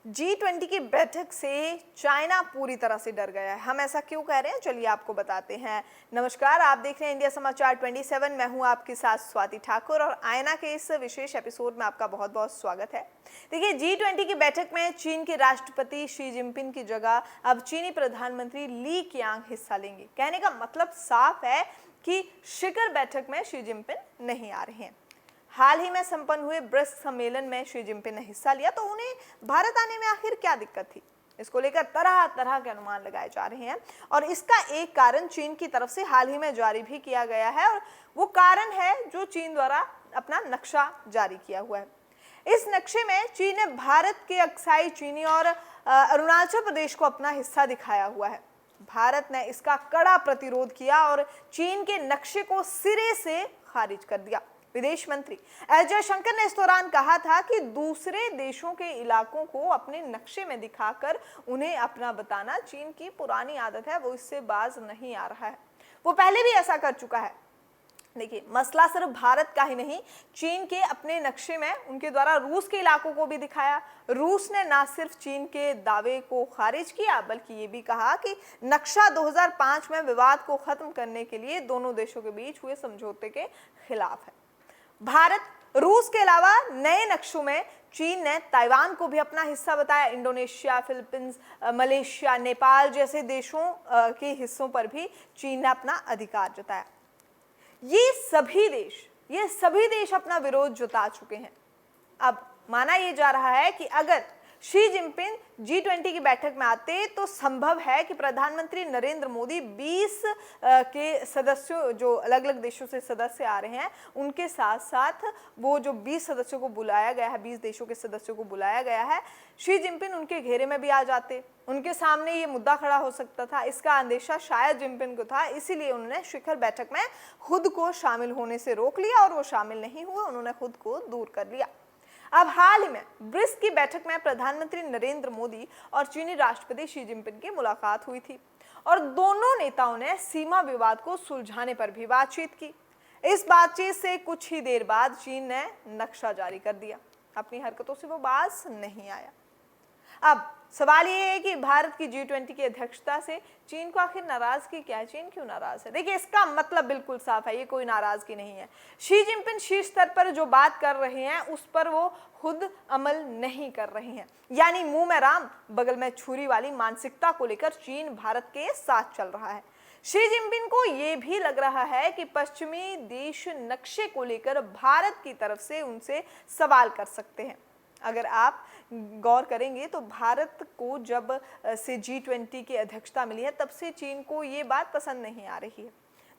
G20 की बैठक से चाइना पूरी तरह से डर गया है। हम ऐसा क्यों कह रहे हैं, चलिए आपको बताते हैं। नमस्कार, आप देख रहे हैं इंडिया समाचार 27। मैं हूं आपके साथ स्वाति ठाकुर और आईना के इस विशेष एपिसोड में आपका बहुत बहुत स्वागत है। देखिए, G20 की बैठक में चीन के राष्ट्रपति शी जिनपिंग की जगह अब चीनी प्रधानमंत्री ली कीयांग हिस्सा लेंगे। कहने का मतलब साफ है कि शिखर बैठक में शी जिनपिंग नहीं आ रहे हैं। हाल ही में संपन्न हुए ब्रिक्स सम्मेलन में शी जिनपिंग ने हिस्सा लिया, तो उन्हें भारत आने में आखिर क्या दिक्कत थी? इसको लेकर तरह तरह के अनुमान लगाए जा रहे हैं और इसका एक कारण चीन की तरफ से हाल ही में जारी भी किया गया है और वो कारण है जो चीन द्वारा अपना नक्शा जारी किया हुआ है। इस नक्शे में चीन ने भारत के अक्साई चीनी और अरुणाचल प्रदेश को अपना हिस्सा दिखाया हुआ है। भारत ने इसका कड़ा प्रतिरोध किया और चीन के नक्शे को सिरे से खारिज कर दिया। विदेश मंत्री एस जयशंकर ने इस दौरान कहा था कि दूसरे देशों के इलाकों को अपने नक्शे में दिखाकर उन्हें अपना बताना चीन की पुरानी आदत है, वो इससे बाज नहीं आ रहा है। वो पहले भी ऐसा कर चुका है। देखिए, मसला सिर्फ भारत का ही नहीं, चीन के अपने नक्शे में उनके द्वारा रूस के इलाकों को भी दिखाया। रूस ने ना सिर्फ चीन के दावे को खारिज किया बल्कि ये भी कहा कि नक्शा 2005 में विवाद को खत्म करने के लिए दोनों देशों के बीच हुए समझौते के खिलाफ है। भारत, रूस के अलावा नए नक्शों में चीन ने ताइवान को भी अपना हिस्सा बताया। इंडोनेशिया, फिलीपींस, मलेशिया, नेपाल जैसे देशों के हिस्सों पर भी चीन ने अपना अधिकार जताया। ये सभी देश अपना विरोध जता चुके हैं। अब माना यह जा रहा है कि अगर शी जिनपिंग G20 की बैठक में आते तो संभव है कि प्रधानमंत्री नरेंद्र मोदी 20 के सदस्यों, जो अलग अलग देशों से सदस्य आ रहे हैं, उनके साथ साथ वो जो 20 सदस्यों को बुलाया गया है, 20 देशों के सदस्यों को बुलाया गया है, शी जिनपिंग उनके घेरे में भी आ जाते। उनके सामने ये मुद्दा खड़ा हो सकता था। इसका अंदेशा शायद जिनपिंग को था, इसीलिए उन्होंने शिखर बैठक में खुद को शामिल होने से रोक लिया और वो शामिल नहीं हुए, उन्होंने खुद को दूर कर लिया। अब हाल ही में ब्रिक्स की बैठक में प्रधानमंत्री नरेंद्र मोदी और चीनी राष्ट्रपति शी जिनपिंग की मुलाकात हुई थी और दोनों नेताओं ने सीमा विवाद को सुलझाने पर भी बातचीत की। इस बातचीत से कुछ ही देर बाद चीन ने नक्शा जारी कर दिया। अपनी हरकतों से वो बाज नहीं आया। अब सवाल ये है कि भारत की G20 की अध्यक्षता से चीन को आखिर नाराजगी क्या है? चीन क्यों नाराज है? देखिए, इसका मतलब बिल्कुल साफ है, ये कोई नाराजगी नहीं है। शी जिनपिंग शीर्ष स्तर पर जो बात कर रहे हैं उस पर वो खुद अमल नहीं कर रहे हैं। यानी मुंह में राम बगल में छुरी वाली मानसिकता को लेकर चीन भारत के साथ चल रहा है। शी जिनपिंग को यह भी लग रहा है कि पश्चिमी देश नक्शे को लेकर भारत की तरफ से उनसे सवाल कर सकते हैं। अगर आप गौर करेंगे तो भारत को जब से G20 की अध्यक्षता मिली है तब से चीन को ये बात पसंद नहीं आ रही है।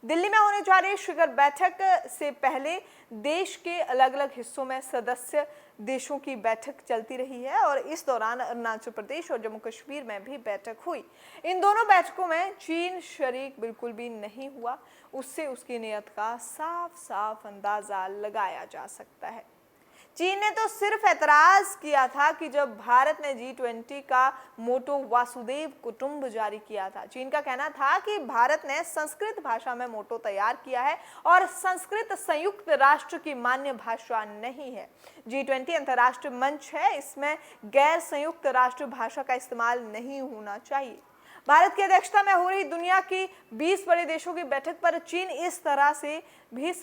दिल्ली में होने जा रही शिखर बैठक से पहले देश के अलग अलग हिस्सों में सदस्य देशों की बैठक चलती रही है और इस दौरान अरुणाचल प्रदेश और जम्मू कश्मीर में भी बैठक हुई। इन दोनों बैठकों में चीन शरीक बिल्कुल भी नहीं हुआ। उससे उसकी नीयत का साफ साफ अंदाजा लगाया जा सकता है। चीन ने तो सिर्फ एतराज किया था कि जब भारत ने G20 का मोटो वासुदेव कुटुंब जारी किया था। चीन का कहना था कि भारत ने संस्कृत भाषा में मोटो तैयार किया है और संस्कृत संयुक्त राष्ट्र की मान्य भाषा नहीं है। G20 अंतर्राष्ट्रीय मंच है, इसमें गैर संयुक्त राष्ट्र भाषा का इस्तेमाल नहीं होना चाहिए। भारत की अध्यक्षता में हो रही दुनिया की 20 बड़े देशों की बैठक पर चीन इस तरह से भी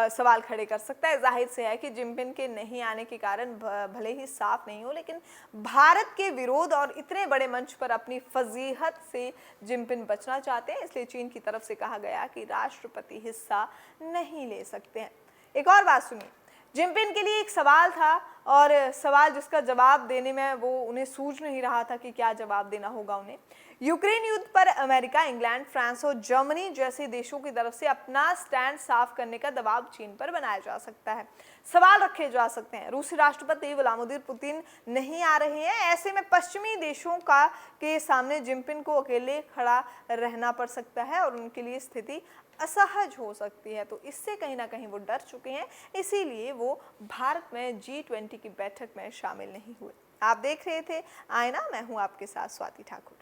सवाल खड़े कर सकता है। जाहिर से है कि जिनपिंग के नहीं आने के कारण भले ही साफ नहीं हो, लेकिन भारत के विरोध और इतने बड़े मंच पर अपनी फजीहत से जिनपिंग बचना चाहते हैं, इसलिए चीन की तरफ से कहा गया कि राष्ट्रपति हिस्सा नहीं ले सकते हैं। एक और बात सुनिए, जिनपिंग के लिए एक सवाल था और सवाल जिसका जवाब देने में वो उन्हें सूझ नहीं रहा था कि क्या जवाब देना होगा उन्हें। यूक्रेन युद्ध पर अमेरिका, इंग्लैंड, फ्रांस और जर्मनी जैसे देशों की तरफ से अपना स्टैंड साफ करने का दबाव चीन पर बनाया जा सकता है। सवाल रखे जा सकते हैं। रूसी राष्ट्रपति व्लादिमीर पुतिन नहीं आ रहे हैं, ऐसे में पश्चिमी देशों के सामने जिनपिंग को अकेले खड़ा रहना पड़ सकता है और उनके लिए स्थिति असहज हो सकती है। तो इससे कहीं ना कहीं वो डर चुके हैं, इसीलिए वो भारत में G20 की बैठक में शामिल नहीं हुए। आप देख रहे थे आईना, मैं हूं आपके साथ स्वाति ठाकुर।